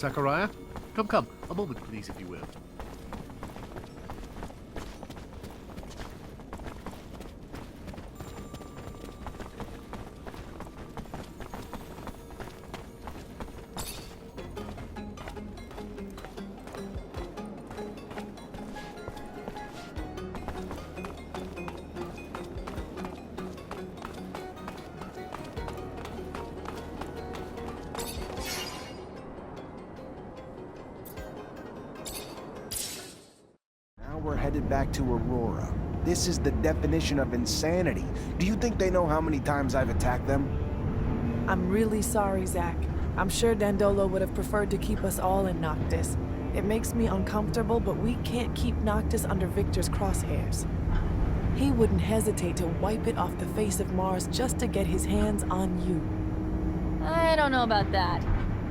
Zachariah. Come, a moment please, if you will. We're headed back to Aurora. This is the definition of insanity. Do you think they know how many times I've attacked them? I'm really sorry, Zach. I'm sure Dandolo would have preferred to keep us all in Noctis. It makes me uncomfortable, but we can't keep Noctis under Victor's crosshairs. He wouldn't hesitate to wipe it off the face of Mars just to get his hands on you. I don't know about that.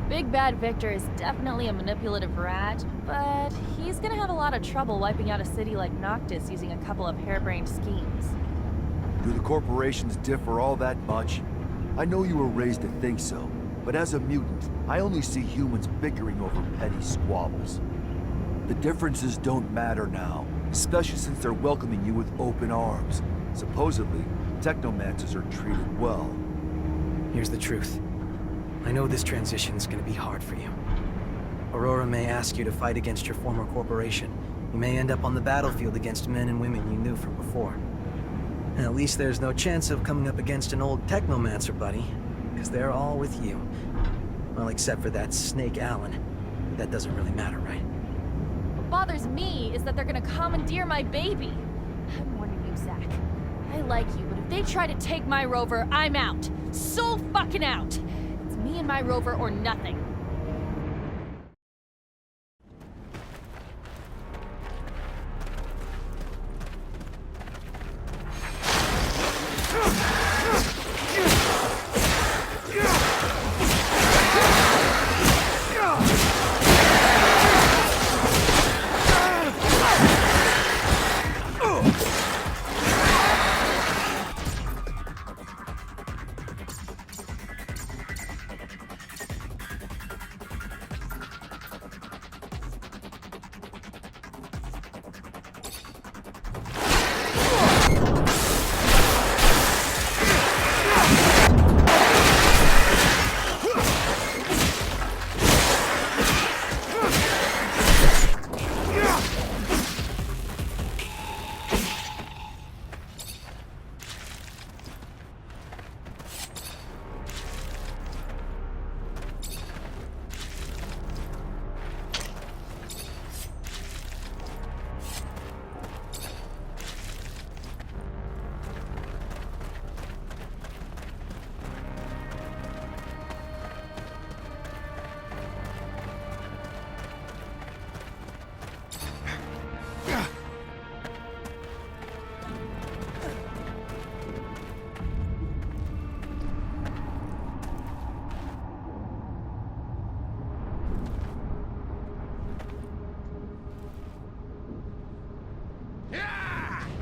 Big Bad Victor is definitely a manipulative rat, but he's gonna have a lot of trouble wiping out a city like Noctis using a couple of harebrained schemes. Do the corporations differ all that much? I know you were raised to think so, but as a mutant, I only see humans bickering over petty squabbles. The differences don't matter now, especially since they're welcoming you with open arms. Supposedly, Technomancers are treated well. Here's the truth. I know this transition's gonna be hard for you. Aurora may ask you to fight against your former corporation. You may end up on the battlefield against men and women you knew from before. And at least there's no chance of coming up against an old Technomancer buddy, because they're all with you. Well, except for that Snake Allen. But that doesn't really matter, right? What bothers me is that they're gonna commandeer my baby. I'm warning you, Zach. I like you, but if they try to take my rover, I'm out. So fucking out! It's me and my rover or nothing.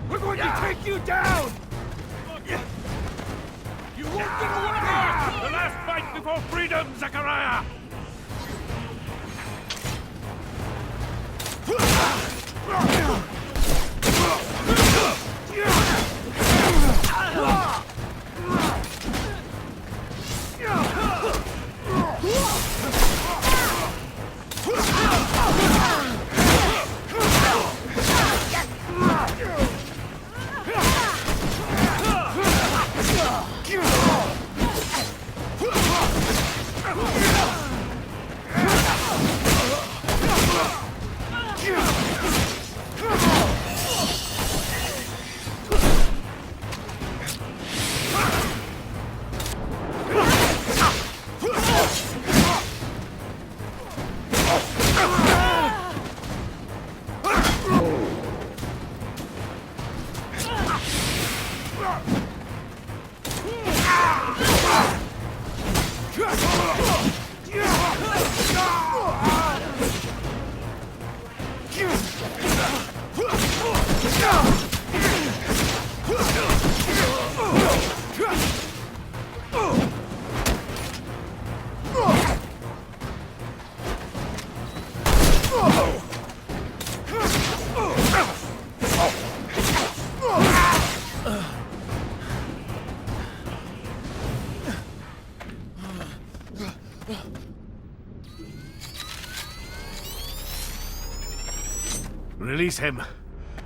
We're going to take you down! You won't get away! The last fight before freedom, Zachariah! Release him.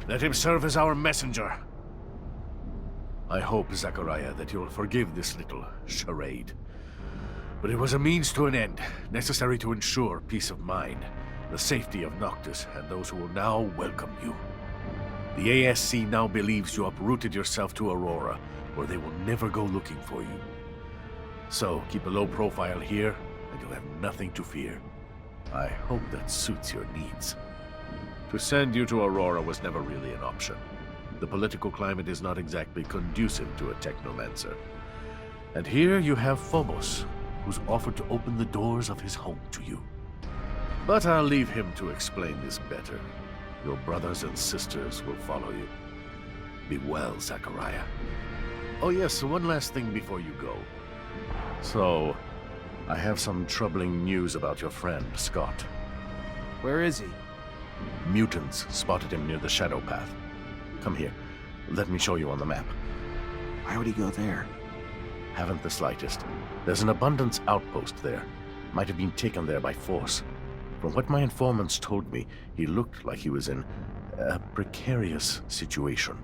Let him serve as our messenger. I hope, Zachariah, that you'll forgive this little charade. But it was a means to an end, necessary to ensure peace of mind, the safety of Noctis, and those who will now welcome you. The ASC now believes you uprooted yourself to Aurora, where they will never go looking for you. So, keep a low profile here, and you'll have nothing to fear. I hope that suits your needs. To send you to Aurora was never really an option. The political climate is not exactly conducive to a Technomancer. And here you have Phobos, who's offered to open the doors of his home to you. But I'll leave him to explain this better. Your brothers and sisters will follow you. Be well, Zachariah. Oh yes, one last thing before you go. So, I have some troubling news about your friend, Scott. Where is he? Mutants spotted him near the Shadow Path. Come here. Let me show you on the map. Why would he go there? Haven't the slightest. There's an abundance outpost there. Might have been taken there by force. From what my informants told me, he looked like he was in a precarious situation.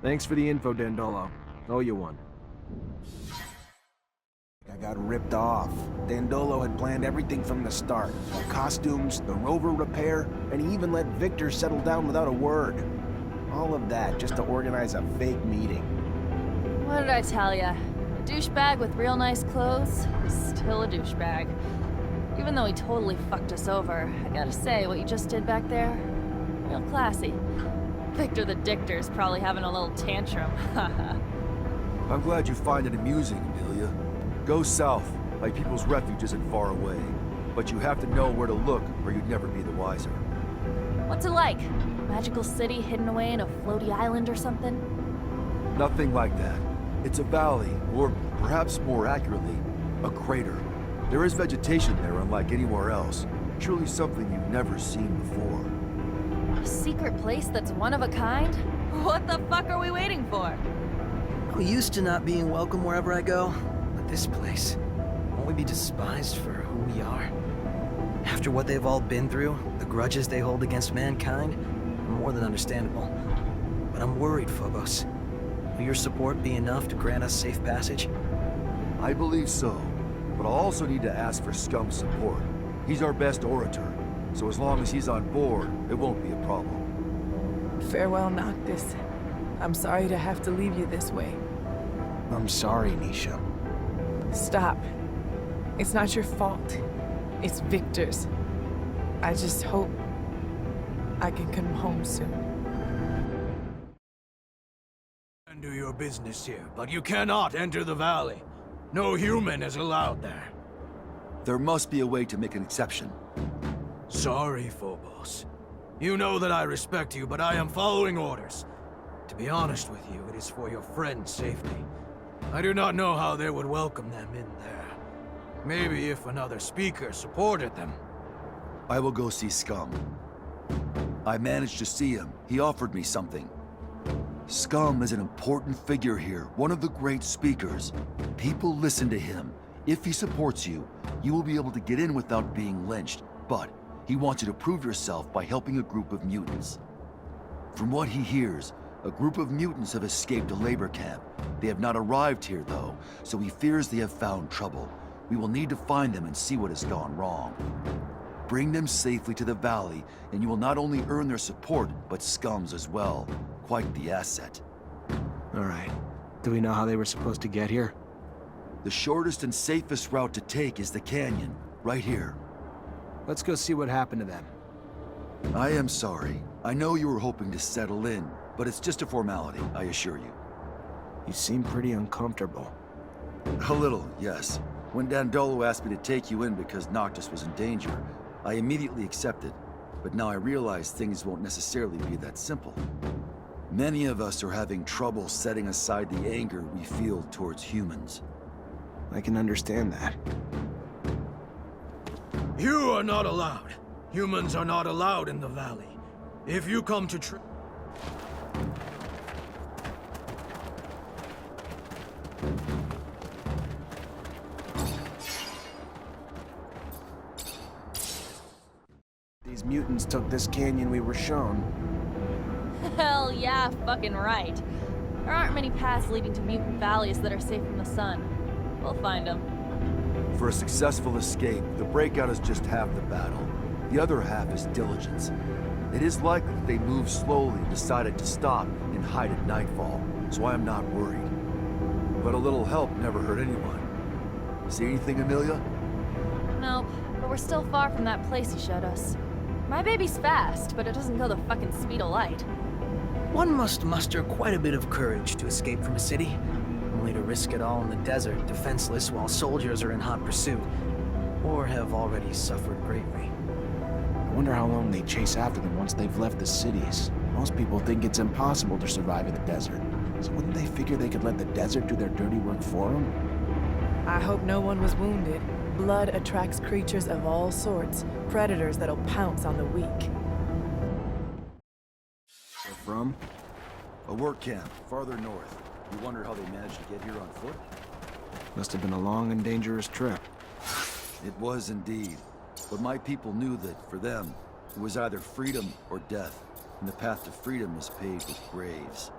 Thanks for the info, Dandolo. Owe you one. I got ripped off. Dandolo had planned everything from the start. The costumes, the rover repair, and he even let Victor settle down without a word. All of that just to organize a fake meeting. What did I tell ya? A douchebag with real nice clothes is still a douchebag. Even though he totally fucked us over, I gotta say, what you just did back there, real classy. Victor the Dictor's probably having a little tantrum. I'm glad you find it amusing, Amelia. Go south, like People's Refuge isn't far away. But you have to know where to look, or you'd never be the wiser. What's it like? Magical city hidden away in a floaty island or something? Nothing like that. It's a valley, or perhaps more accurately, a crater. There is vegetation there unlike anywhere else. Truly something you've never seen before. A secret place that's one of a kind? What the fuck are we waiting for? I'm used to not being welcome wherever I go, but this place, won't we be despised for who we are? After what they've all been through, the grudges they hold against mankind, more than understandable. But I'm worried, Phobos. Will your support be enough to grant us safe passage? I believe so, but I'll also need to ask for Scum's support. He's our best orator, so as long as he's on board, it won't be a problem. Farewell, Noctis. I'm sorry to have to leave you this way. I'm sorry, Nisha. Stop. It's not your fault. It's Victor's. I just hope I can come home soon. And do your business here, but you cannot enter the valley. No human is allowed there. There must be a way to make an exception. Sorry, Phobos. You know that I respect you, but I am following orders. To be honest with you, it is for your friend's safety. I do not know how they would welcome them in there. Maybe if another speaker supported them. I will go see Scum. I managed to see him. He offered me something. Scum is an important figure here, one of the great speakers. People listen to him. If he supports you, you will be able to get in without being lynched. But he wants you to prove yourself by helping a group of mutants. From what he hears, a group of mutants have escaped a labor camp. They have not arrived here, though, so he fears they have found trouble. We will need to find them and see what has gone wrong. Bring them safely to the valley, and you will not only earn their support, but Scum's as well. Quite the asset. All right. Do we know how they were supposed to get here? The shortest and safest route to take is the canyon, right here. Let's go see what happened to them. I am sorry. I know you were hoping to settle in, but it's just a formality, I assure you. You seem pretty uncomfortable. A little, yes. When Dandolo asked me to take you in because Noctis was in danger, I immediately accepted. But now I realize things won't necessarily be that simple. Many of us are having trouble setting aside the anger we feel towards humans. I can understand that. You are not allowed. Humans are not allowed in the valley. If you come to Those mutants took this canyon we were shown. Hell yeah, fucking right. There aren't many paths leading to mutant valleys that are safe from the sun. We'll find them. For a successful escape, the breakout is just half the battle. The other half is diligence. It is likely that they moved slowly and decided to stop and hide at nightfall, so I am not worried. But a little help never hurt anyone. See anything, Amelia? Nope, but we're still far from that place he showed us. My baby's fast, but it doesn't go the fucking speed of light. One must muster quite a bit of courage to escape from a city, only to risk it all in the desert, defenseless while soldiers are in hot pursuit, or have already suffered greatly. I wonder how long they chase after them once they've left the cities. Most people think it's impossible to survive in the desert. So wouldn't they figure they could let the desert do their dirty work for them? I hope no one was wounded. Blood attracts creatures of all sorts, predators that'll pounce on the weak. They're from? A work camp, farther north. You wonder how they managed to get here on foot? Must have been a long and dangerous trip. It was indeed. But my people knew that, for them, it was either freedom or death. And the path to freedom is paved with graves.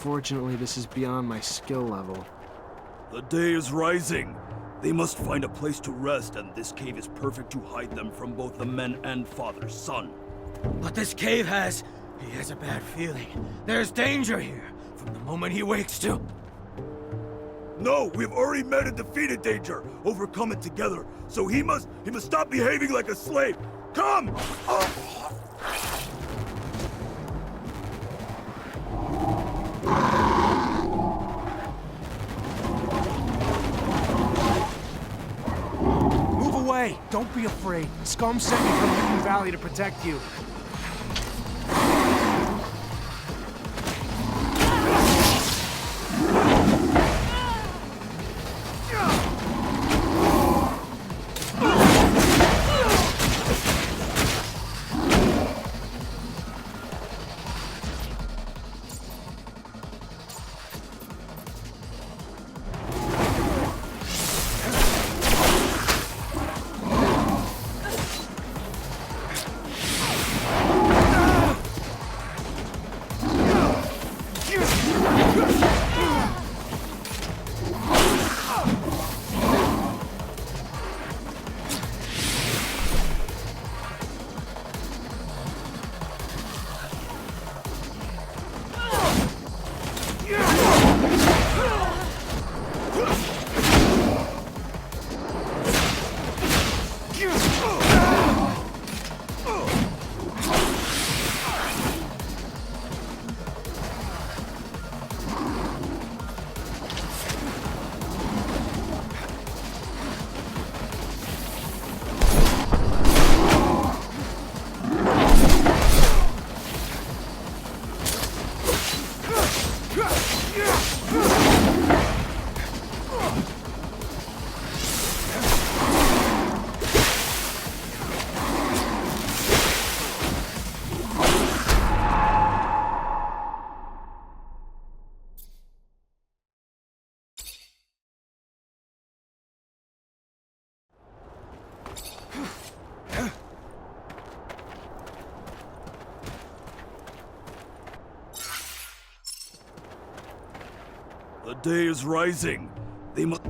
Fortunately, this is beyond my skill level. The day is rising. They must find a place to rest, and this cave is perfect to hide them from both the men and father's son. But this cave has... he has a bad feeling. There's danger here, from the moment he wakes to... No, we've already met and defeated danger, overcome it together. So he must stop behaving like a slave. Come! Move away! Don't be afraid. Scum sent me from Newton Valley to protect you. The day is rising. They must...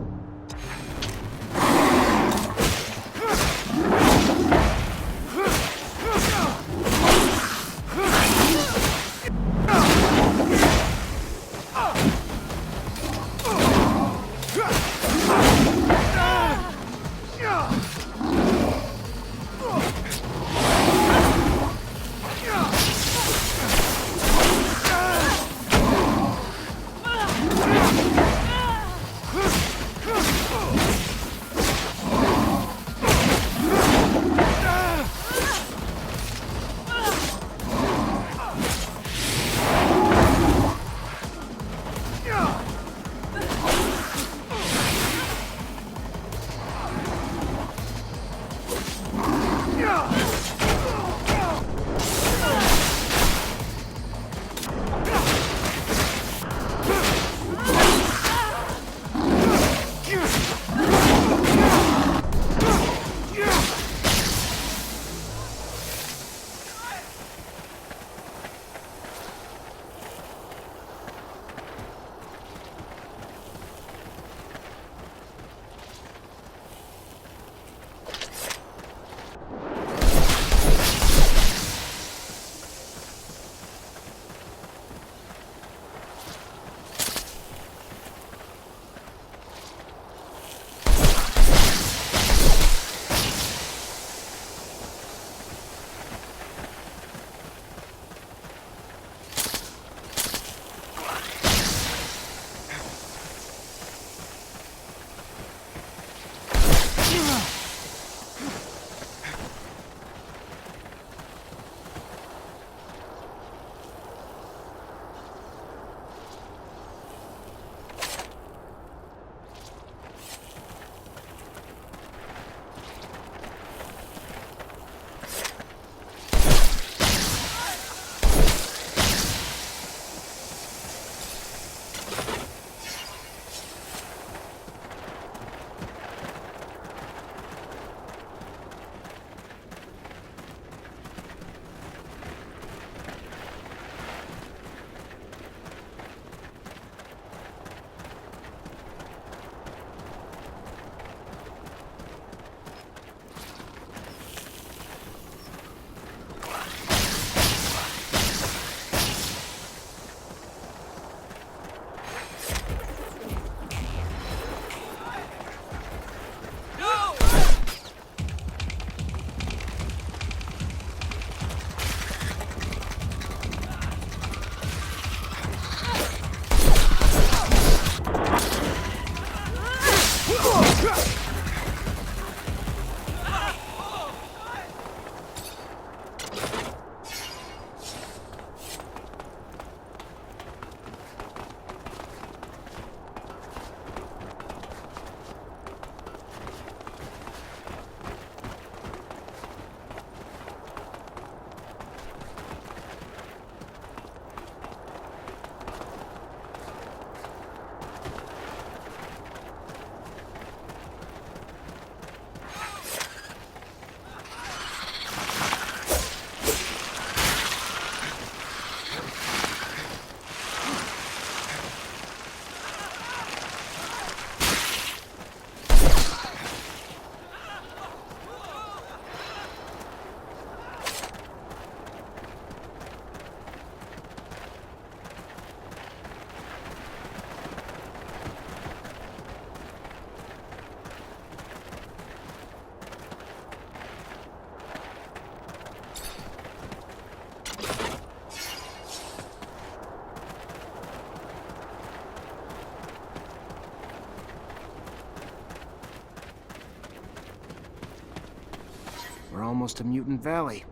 We're almost to Mutant Valley.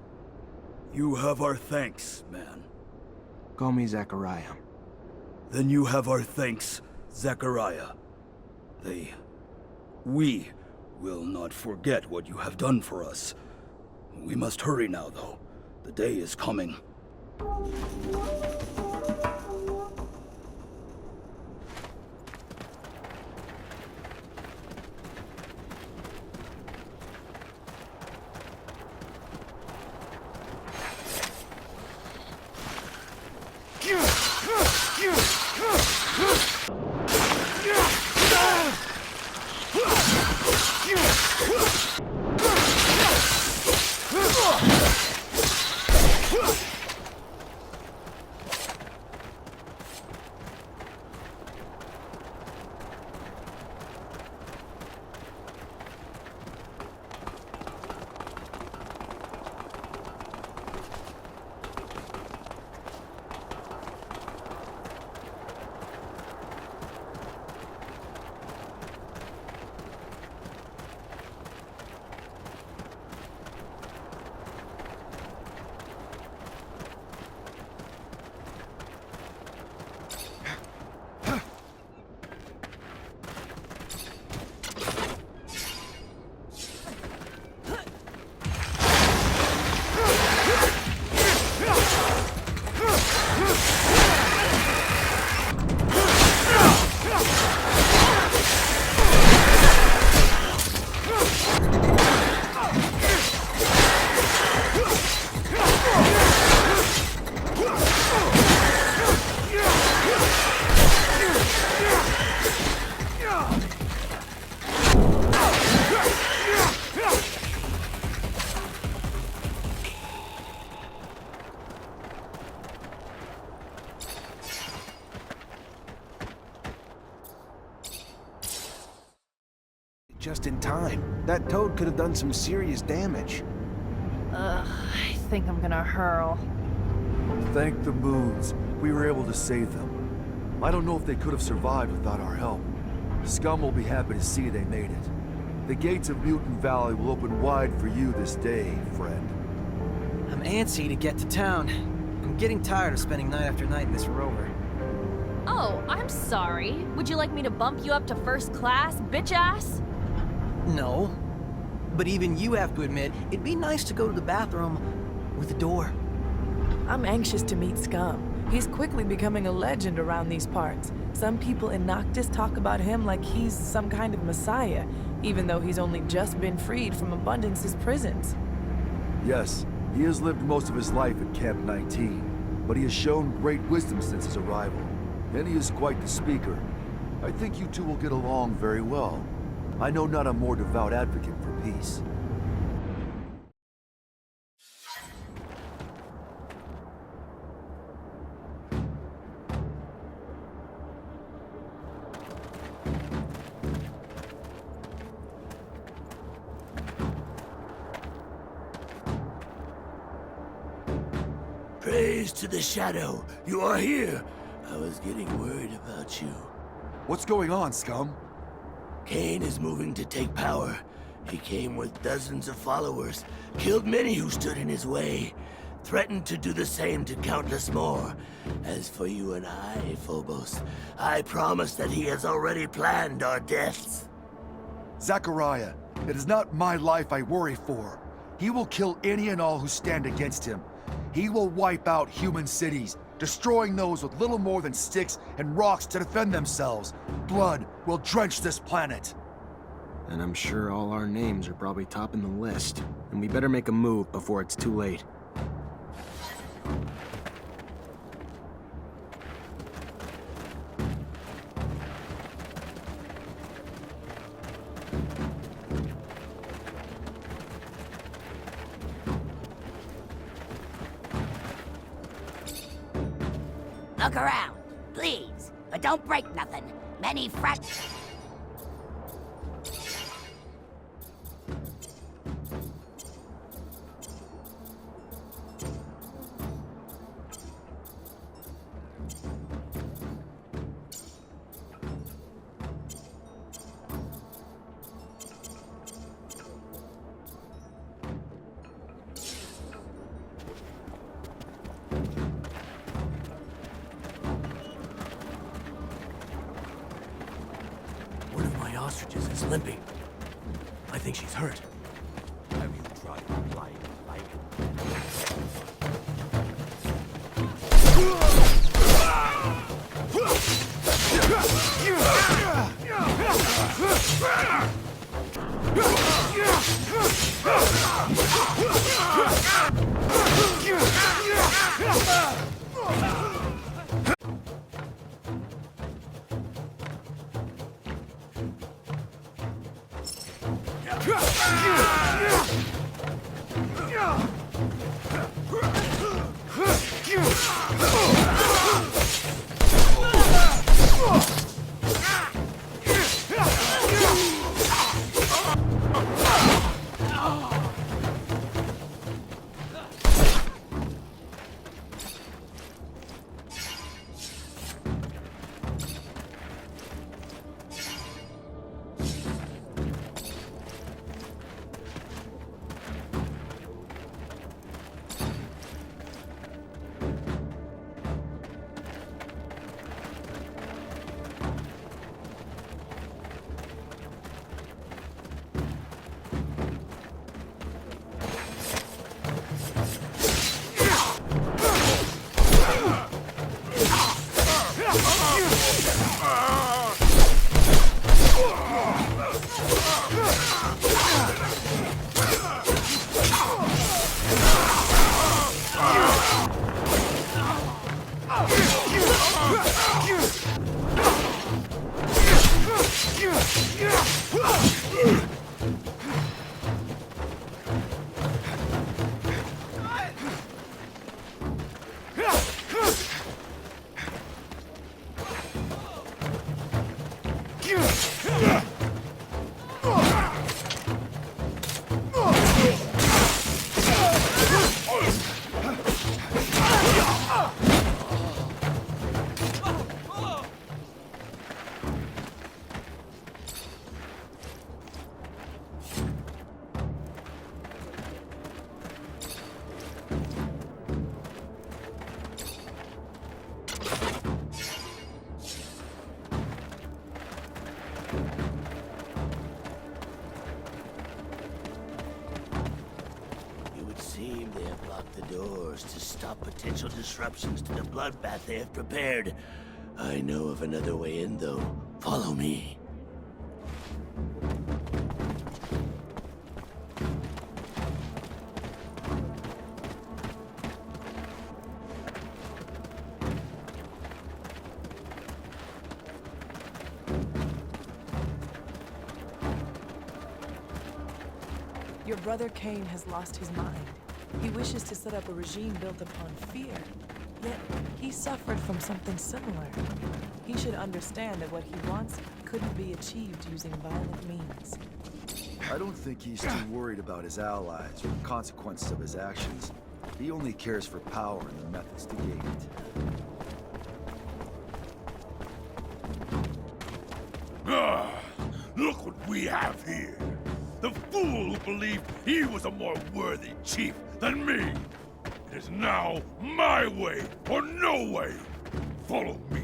You have our thanks, man. Call me Zachariah. Then you have our thanks, Zachariah. We will not forget what you have done for us. We must hurry now, though. The day is coming. Just in time. That toad could have done some serious damage. I think I'm gonna hurl. Thank the moons. We were able to save them. I don't know if they could have survived without our help. Scum will be happy to see they made it. The gates of Mutant Valley will open wide for you this day, friend. I'm antsy to get to town. I'm getting tired of spending night after night in this rover. Oh, I'm sorry. Would you like me to bump you up to first class, bitch ass? No. But even you have to admit, it'd be nice to go to the bathroom with a door. I'm anxious to meet Scum. He's quickly becoming a legend around these parts. Some people in Noctis talk about him like he's some kind of messiah, even though he's only just been freed from Abundance's prisons. Yes, he has lived most of his life at Camp 19, but he has shown great wisdom since his arrival, and he is quite the speaker. I think you two will get along very well. I know not a more devout advocate for peace. Praise to the Shadow. You are here. I was getting worried about you. What's going on, Scum? Kane is moving to take power. He came with dozens of followers, killed many who stood in his way, threatened to do the same to countless more. As for you and I, Phobos, I promise that he has already planned our deaths. Zachariah, it is not my life I worry for. He will kill any and all who stand against him. He will wipe out human cities, destroying those with little more than sticks and rocks to defend themselves. Blood will drench this planet. And I'm sure all our names are probably topping the list. And we better make a move before it's too late. Look around, please, but don't break nothing. Many One of my ostriches is limping. I think she's hurt. Have you tried flying like Yeah! lock the doors to stop potential disruptions to the bloodbath they have prepared. I know of another way in, though. Follow me. Your brother Cain has lost his mind. He wishes to set up a regime built upon fear. Yet, he suffered from something similar. He should understand that what he wants couldn't be achieved using violent means. I don't think he's too worried about his allies or the consequences of his actions. He only cares for power and the methods to gain it. Look what we have here. The fool who believed he was a more worthy chief than me. It is now my way or no way. Follow me,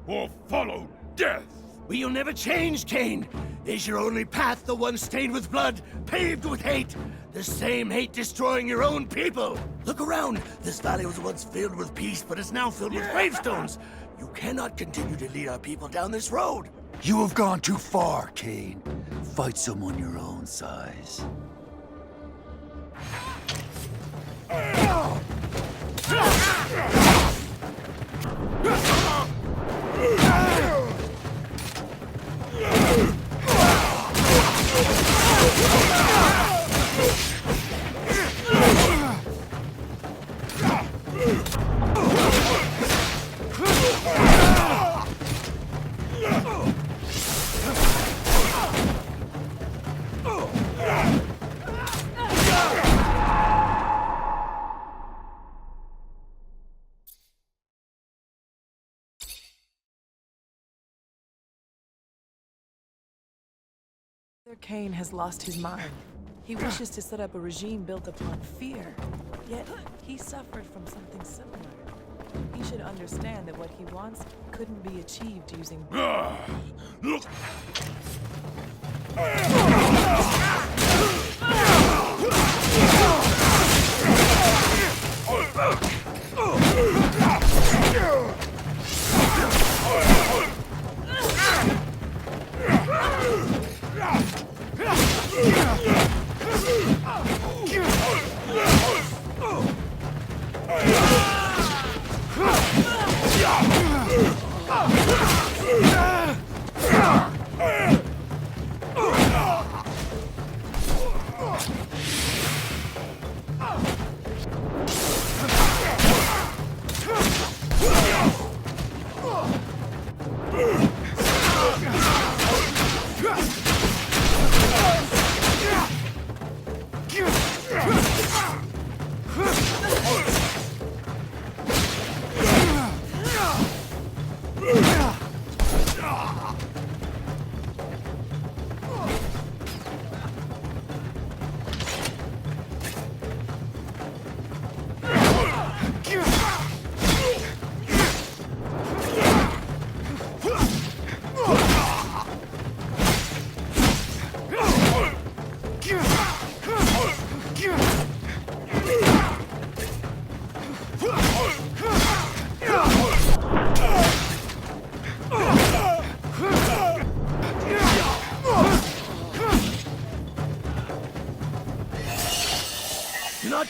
or follow death. But you'll never change, Cain. Is your only path the one stained with blood, paved with hate? The same hate destroying your own people. Look around. This valley was once filled with peace, but is now filled with gravestones. You cannot continue to lead our people down this road. You have gone too far, Cain. Fight someone your own size. Cain has lost his mind. He wishes to set up a regime built upon fear. Yet, he suffered from something similar. He should understand that what he wants couldn't be achieved using... Look!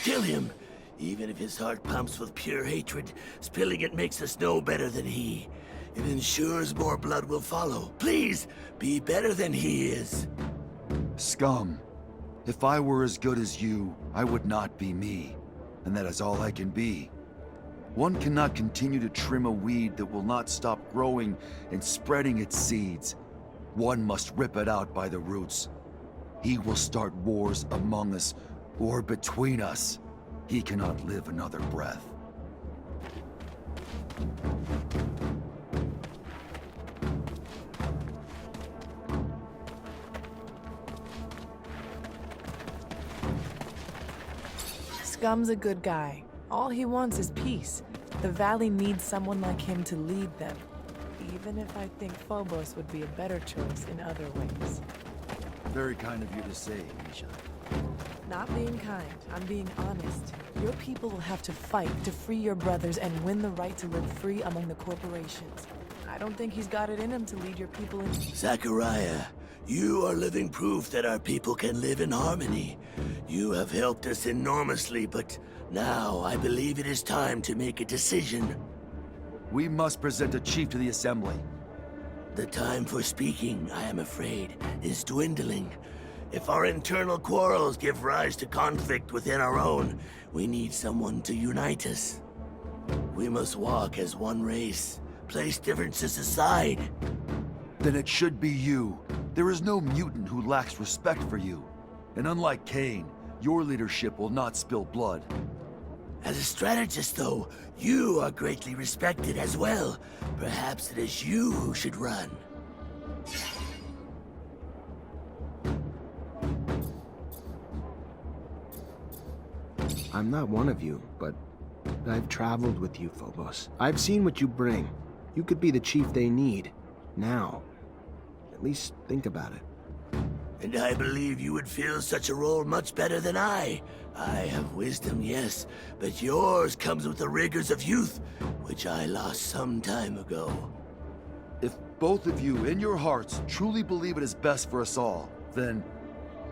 Kill him. Even if his heart pumps with pure hatred, spilling it makes us no better than he. It ensures more blood will follow. Please, be better than he is. Scum. If I were as good as you, I would not be me. And that is all I can be. One cannot continue to trim a weed that will not stop growing and spreading its seeds. One must rip it out by the roots. He will start wars among us or between us. He cannot live another breath. Scum's a good guy. All he wants is peace. The Valley needs someone like him to lead them. Even if I think Phobos would be a better choice in other ways. Very kind of you to say, Misha. Not being kind, I'm being honest. Your people will have to fight to free your brothers and win the right to live free among the corporations. I don't think he's got it in him to lead your people in. Zachariah, you are living proof that our people can live in harmony. You have helped us enormously, but now I believe it is time to make a decision. We must present a chief to the Assembly. The time for speaking, I am afraid, is dwindling. If our internal quarrels give rise to conflict within our own, we need someone to unite us. We must walk as one race, place differences aside. Then it should be you. There is no mutant who lacks respect for you. And unlike Cain, your leadership will not spill blood. As a strategist, though, you are greatly respected as well. Perhaps it is you who should run. I'm not one of you, but I've traveled with you, Phobos. I've seen what you bring. You could be the chief they need. Now. At least think about it. And I believe you would fill such a role much better than I. I have wisdom, yes, but yours comes with the rigors of youth, which I lost some time ago. If both of you, in your hearts, truly believe it is best for us all, then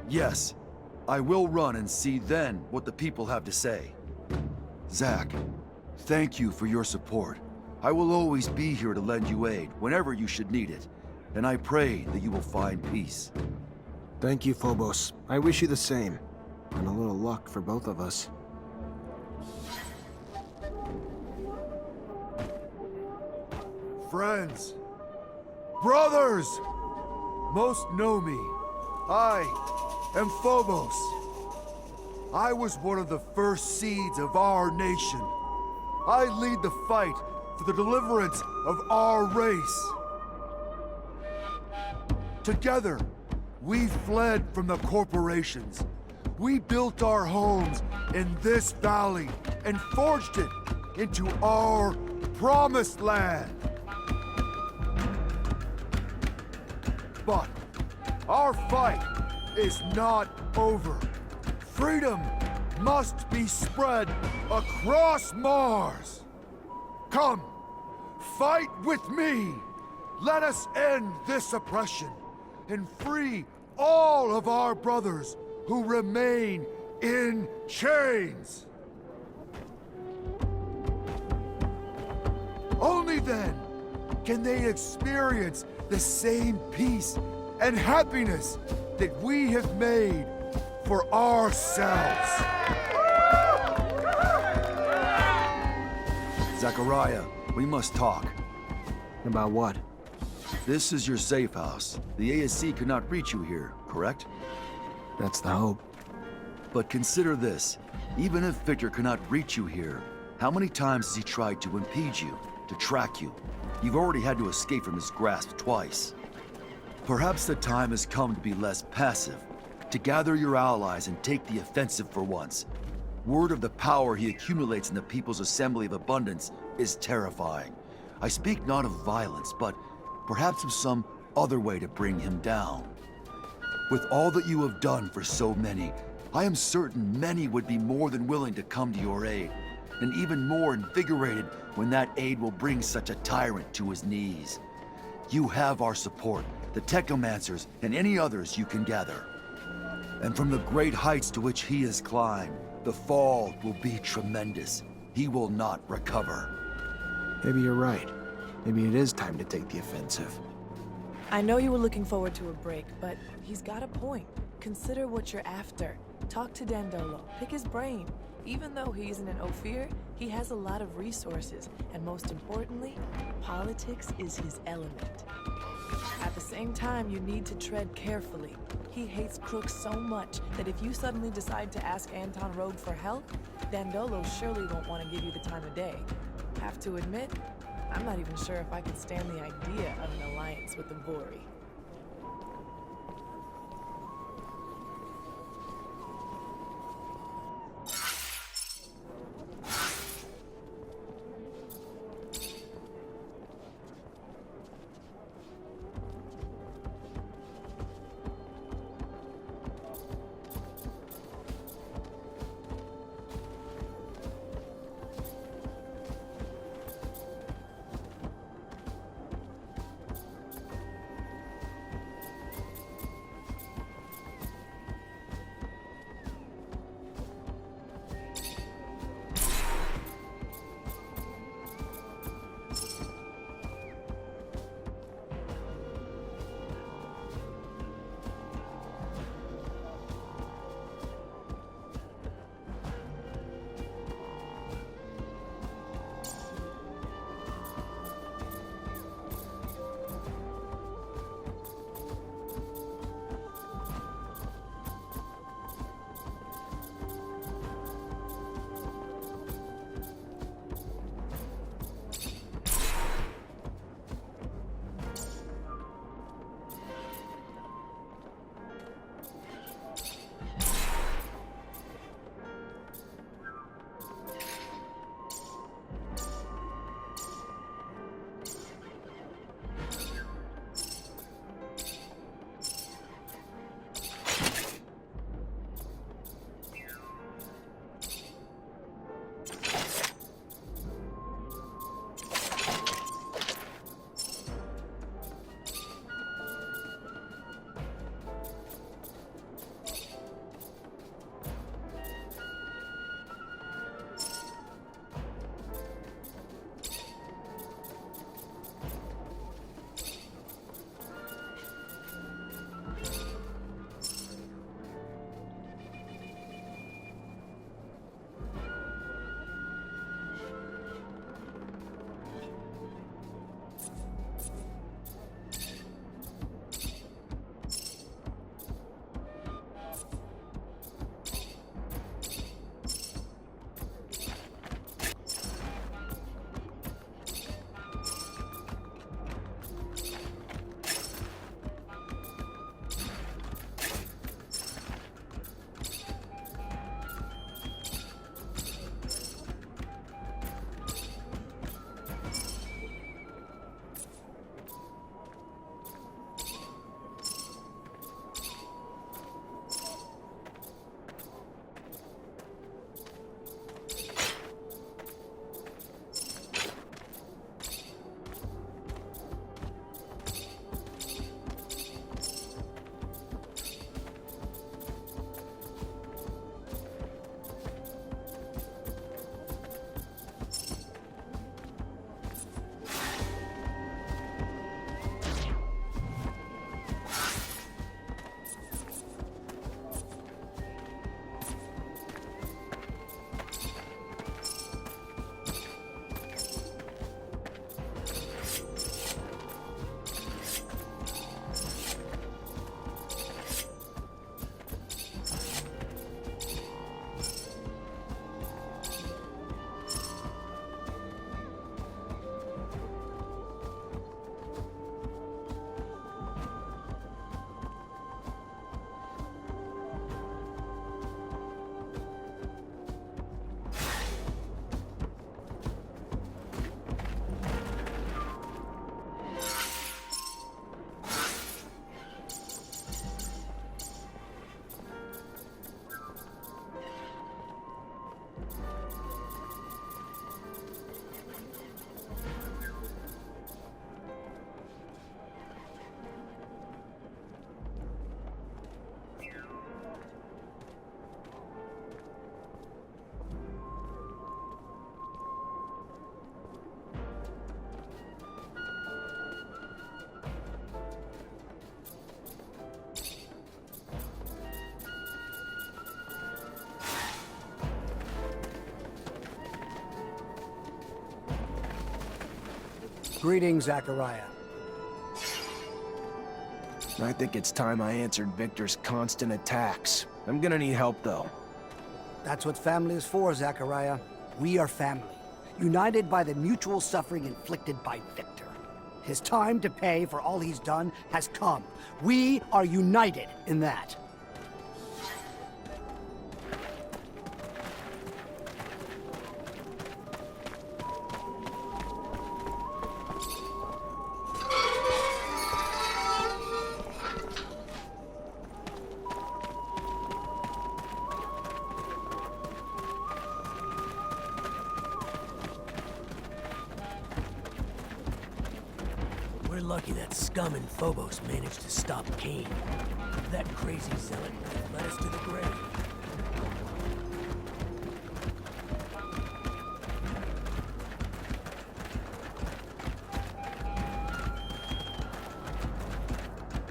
yes, I will run and see then what the people have to say. Zach, thank you for your support. I will always be here to lend you aid whenever you should need it, and I pray that you will find peace. Thank you, Phobos. I wish you the same. And a little luck for both of us. Friends, brothers, most know me. I am Phobos. I was one of the first seeds of our nation. I lead the fight for the deliverance of our race. Together, we fled from the corporations. We built our homes in this valley and forged it into our promised land. But our fight is not over. Freedom must be spread across Mars. Come, fight with me. Let us end this oppression and free all of our brothers who remain in chains. Only then can they experience the same peace and happiness that we have made for ourselves. Zachariah, we must talk. About what? This is your safe house. The ASC could not reach you here, correct? That's the hope. But consider this. Even if Victor cannot reach you here, how many times has he tried to impede you, to track you? You've already had to escape from his grasp twice. Perhaps the time has come to be less passive, to gather your allies and take the offensive for once. Word of the power he accumulates in the People's Assembly of Abundance is terrifying. I speak not of violence, but perhaps of some other way to bring him down. With all that you have done for so many, I am certain many would be more than willing to come to your aid, and even more invigorated when that aid will bring such a tyrant to his knees. You have our support, the Technomancers, and any others you can gather. And from the great heights to which he has climbed, the fall will be tremendous. He will not recover. Maybe you're right. Maybe it is time to take the offensive. I know you were looking forward to a break, but he's got a point. Consider what you're after. Talk to Dandolo. Pick his brain. Even though he isn't an Ophir, he has a lot of resources, and most importantly, politics is his element. At the same time, you need to tread carefully. He hates crooks so much that if you suddenly decide to ask Anton Rogue for help, Dandolo surely won't want to give you the time of day. Have to admit, I'm not even sure if I could stand the idea of an alliance with the Vori. Greetings, Zachariah. I think it's time I answered Victor's constant attacks. I'm gonna need help, though. That's what family is for, Zachariah. We are family, united by the mutual suffering inflicted by Victor. His time to pay for all he's done has come. We are united in that. We're lucky that scum in Phobos managed to stop Cain. That crazy zealot would have led us to the grave.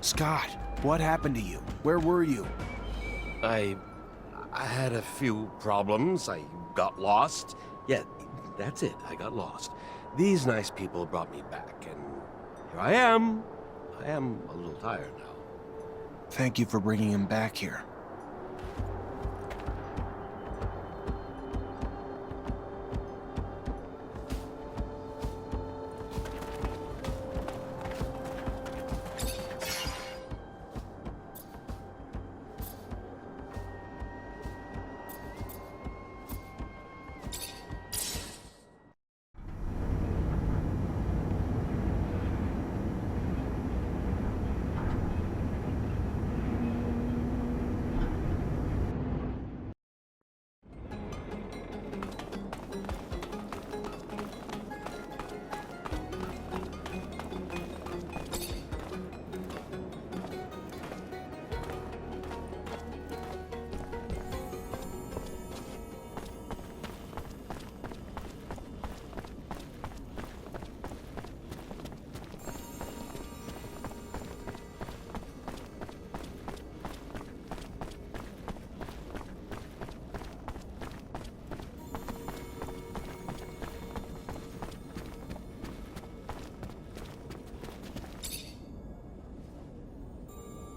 Scott, what happened to you? Where were you? I had a few problems. I got lost. Yeah, that's it. I got lost. These nice people brought me back, and here I am. I am a little tired now. Thank you for bringing him back here.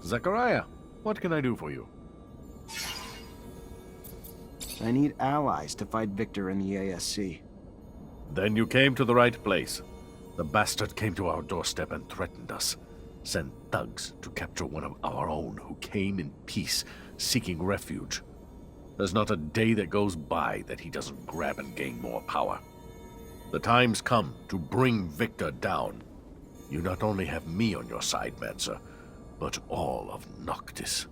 Zachariah, what can I do for you? I need allies to fight Victor in the ASC. Then you came to the right place. The bastard came to our doorstep and threatened us. Sent thugs to capture one of our own who came in peace, seeking refuge. There's not a day that goes by that he doesn't grab and gain more power. The time's come to bring Victor down. You not only have me on your side, Mancer, but all of Noctis.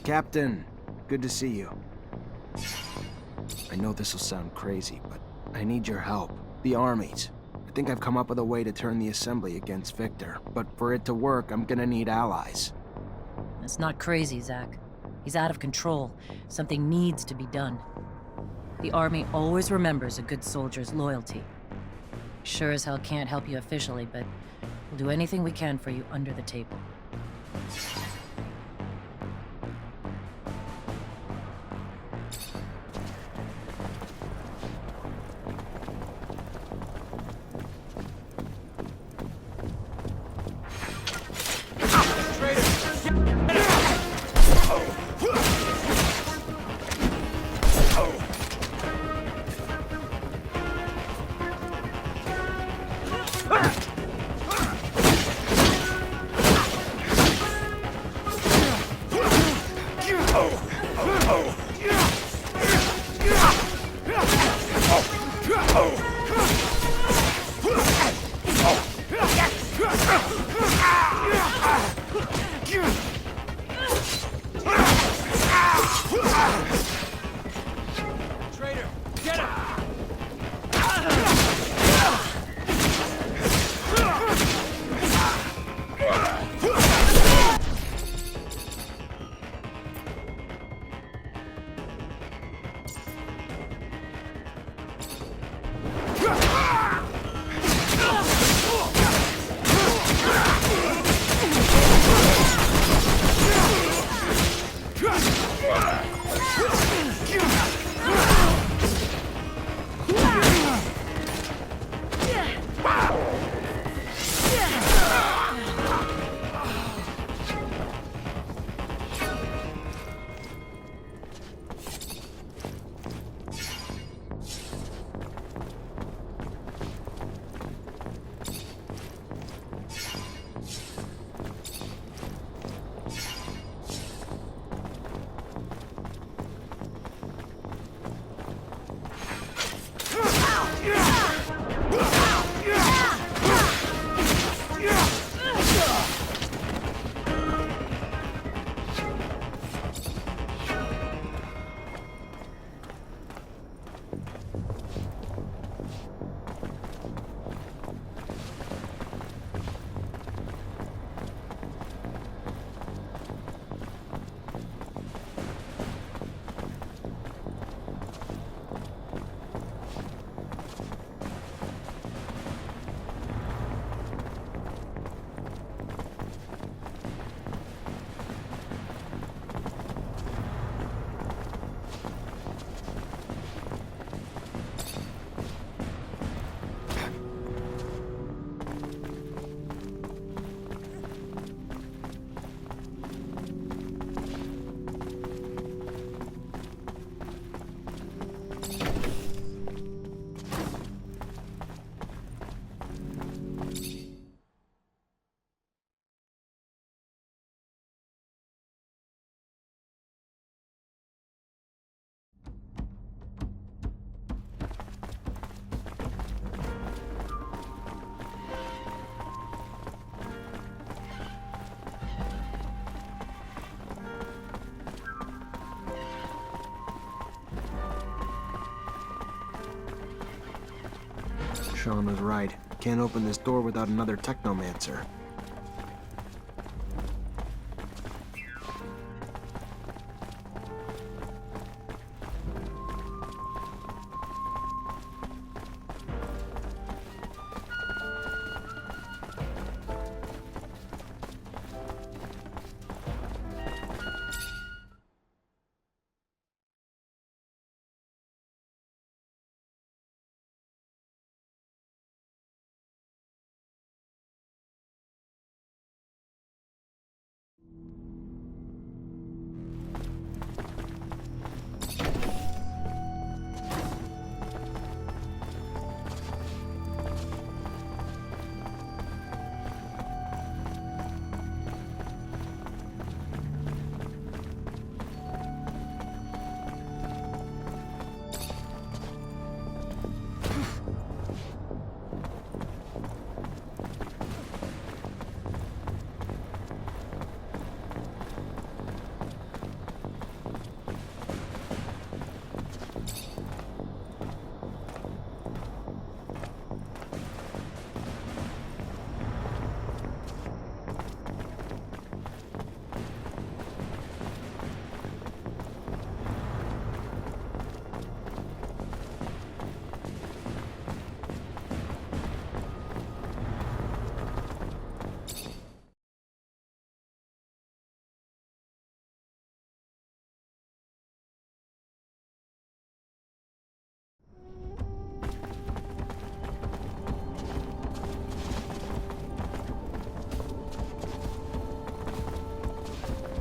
Captain, good to see you. I know this will sound crazy, but I need your help. The armies. I think I've come up with a way to turn the Assembly against Victor, but for it to work, I'm gonna need allies. That's not crazy, Zach. He's out of control. Something needs to be done. The Army always remembers a good soldier's loyalty. Sure as hell can't help you officially, but we'll do anything we can for you under the table. Sean was right. Can't open this door without another Technomancer.